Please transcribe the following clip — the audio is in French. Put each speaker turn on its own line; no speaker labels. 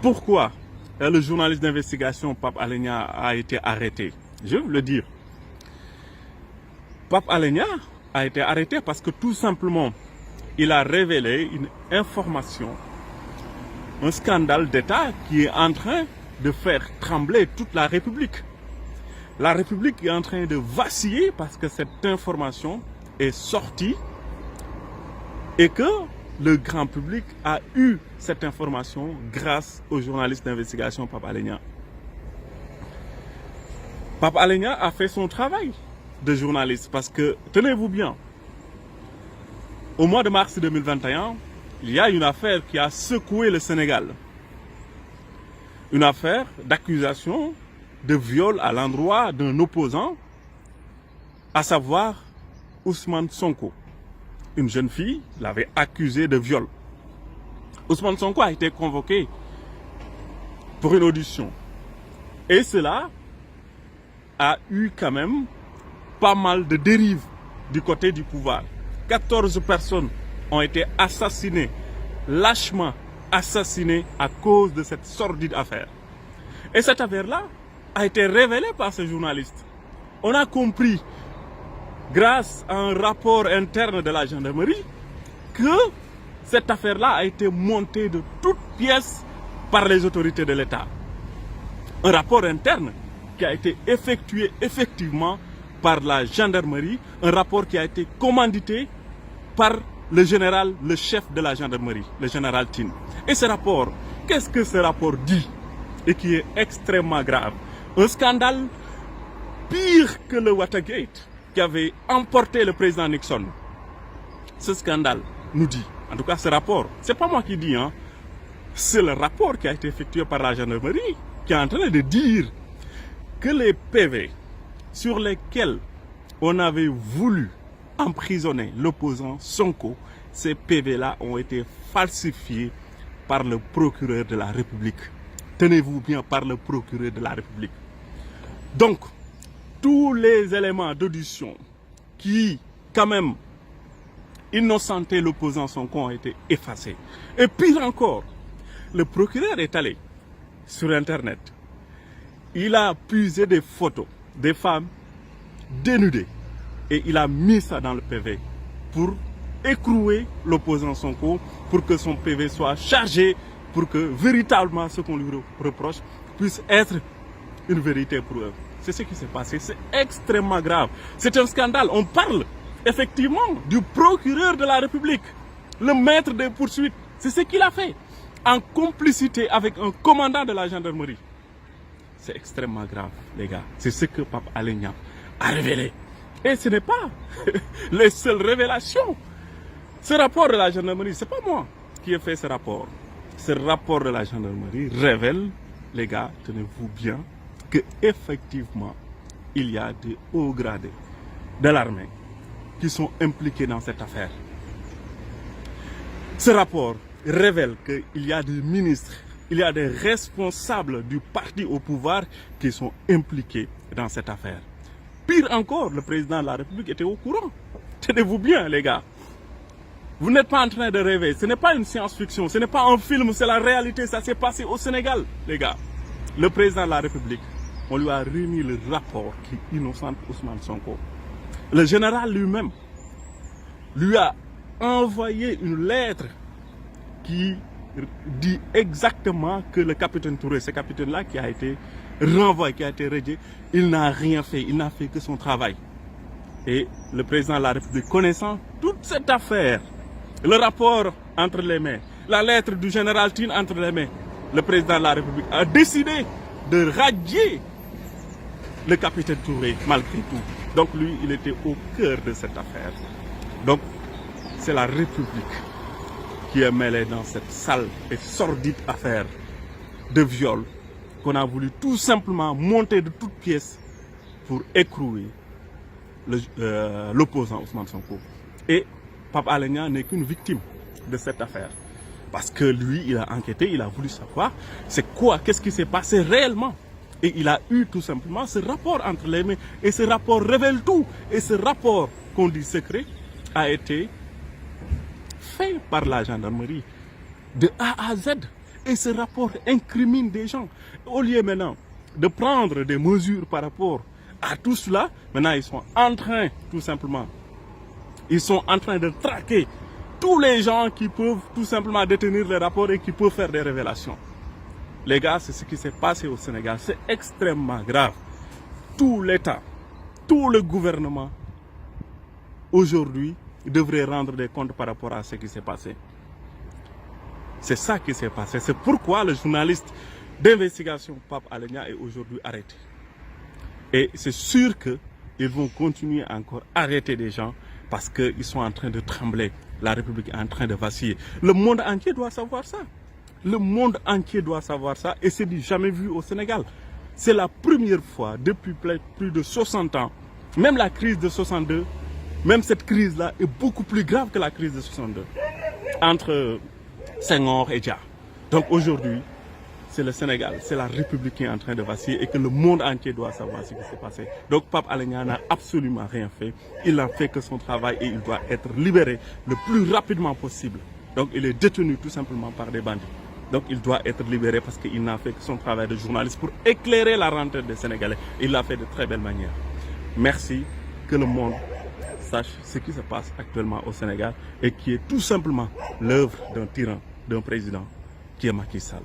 Pourquoi le journaliste d'investigation Pape Alé Niang a été arrêté? Je veux le dire. Pape Alé Niang a été arrêté parce que tout simplement, il a révélé une information, un scandale d'État qui est en train de faire trembler toute la République. La République est en train de vaciller parce que cette information est sortie et que le grand public a eu cette information grâce au journaliste d'investigation Pape Alé Niang. Pape Alé Niang a fait son travail de journaliste parce que, tenez-vous bien, au mois de mars 2021, il y a une affaire qui a secoué le Sénégal. Une affaire d'accusation de viol à l'endroit d'un opposant, à savoir Ousmane Sonko. Une jeune fille l'avait accusé de viol. Ousmane Sonko a été convoqué pour une audition. Et cela a eu quand même pas mal de dérives du côté du pouvoir. 14 personnes ont été assassinées, lâchement assassinées à cause de cette sordide affaire. Et cette affaire-là a été révélée par ce journaliste. On a compris, grâce à un rapport interne de la gendarmerie, que cette affaire-là a été montée de toutes pièces par les autorités de l'État. Un rapport interne qui a été effectué effectivement par la gendarmerie, un rapport qui a été commandité par le général, le chef de la gendarmerie, le général Tine. Et ce rapport, qu'est-ce que ce rapport dit? Et qui est extrêmement grave. Un scandale pire que le Watergate qui avait emporté le président Nixon. Ce scandale nous dit, en tout cas ce rapport, c'est pas moi qui dis, hein, c'est le rapport qui a été effectué par la gendarmerie qui est en train de dire que les PV sur lesquels on avait voulu emprisonner l'opposant Sonko, ces PV-là ont été falsifiés par le procureur de la République. Tenez-vous bien, par le procureur de la République. Donc, tous les éléments d'audition qui, quand même, innocentaient l'opposant Sonko ont été effacés. Et pire encore, le procureur est allé sur Internet. Il a puisé des photos des femmes dénudées et il a mis ça dans le PV pour écrouer l'opposant Sonko, pour que son PV soit chargé, pour que véritablement ce qu'on lui reproche puisse être une vérité pour eux. C'est ce qui s'est passé, c'est extrêmement grave. C'est un scandale. On parle effectivement du procureur de la République, le maître des poursuites. C'est ce qu'il a fait, en complicité avec un commandant de la gendarmerie. C'est extrêmement grave, les gars. C'est ce que Pape Alé Niang a révélé. Et ce n'est pas les seules révélations. Ce rapport de la gendarmerie, ce n'est pas moi qui ai fait ce rapport. Ce rapport de la gendarmerie révèle, les gars, tenez-vous bien, que effectivement il y a des hauts gradés de l'armée qui sont impliqués dans cette affaire. Ce rapport révèle qu'il y a des ministres, il y a des responsables du parti au pouvoir qui sont impliqués dans cette affaire. Pire encore, le président de la République était au courant. Tenez-vous bien, les gars. Vous n'êtes pas en train de rêver. Ce n'est pas une science-fiction, ce n'est pas un film, c'est la réalité. Ça s'est passé au Sénégal, les gars. Le président de la République, on lui a remis le rapport qui innocente Ousmane Sonko. Le général lui-même lui a envoyé une lettre qui dit exactement que le capitaine Touré, ce capitaine-là qui a été renvoyé, qui a été radié, il n'a rien fait, il n'a fait que son travail. Et le président de la République, connaissant toute cette affaire, le rapport entre les mains, la lettre du général Tine entre les mains, le président de la République a décidé de radier le capitaine Touré, malgré tout. Donc lui, il était au cœur de cette affaire. Donc, c'est la République qui est mêlée dans cette sale et sordide affaire de viol qu'on a voulu tout simplement monter de toutes pièces pour écrouer l'opposant Ousmane Sonko. Et Pape Alé Niang n'est qu'une victime de cette affaire. Parce que lui, il a enquêté, il a voulu savoir c'est quoi, qu'est-ce qui s'est passé réellement. Et il a eu tout simplement ce rapport entre les mains. Et ce rapport révèle tout. Et ce rapport qu'on dit secret a été fait par la gendarmerie de A à Z. Et ce rapport incrimine des gens. Au lieu maintenant de prendre des mesures par rapport à tout cela, maintenant ils sont en train, tout simplement, ils sont en train de traquer tous les gens qui peuvent tout simplement détenir les rapports et qui peuvent faire des révélations. Les gars, c'est ce qui s'est passé au Sénégal. C'est extrêmement grave. Tout l'État, tout le gouvernement, aujourd'hui, devrait rendre des comptes par rapport à ce qui s'est passé. C'est ça qui s'est passé. C'est pourquoi le journaliste d'investigation Pape Alé Niang est aujourd'hui arrêté. Et c'est sûr qu'ils vont continuer encore à arrêter des gens parce qu'ils sont en train de trembler. La République est en train de vaciller. Le monde entier doit savoir ça. Le monde entier doit savoir ça et c'est du jamais vu au Sénégal. C'est la première fois depuis plus de 60 ans, même la crise de 62, même cette crise-là est beaucoup plus grave que la crise de 62, entre Senghor et Dia. Donc aujourd'hui, c'est le Sénégal, c'est la République qui est en train de vaciller et que le monde entier doit savoir ce qui s'est passé. Donc Pape Alé Niang n'a absolument rien fait. Il n'a fait que son travail et il doit être libéré le plus rapidement possible. Donc il est détenu tout simplement par des bandits. Donc il doit être libéré parce qu'il n'a fait que son travail de journaliste pour éclairer la rentrée des Sénégalais. Il l'a fait de très belle manière. Merci, que le monde sache ce qui se passe actuellement au Sénégal et qui est tout simplement l'œuvre d'un tyran, d'un président qui est Macky Sall.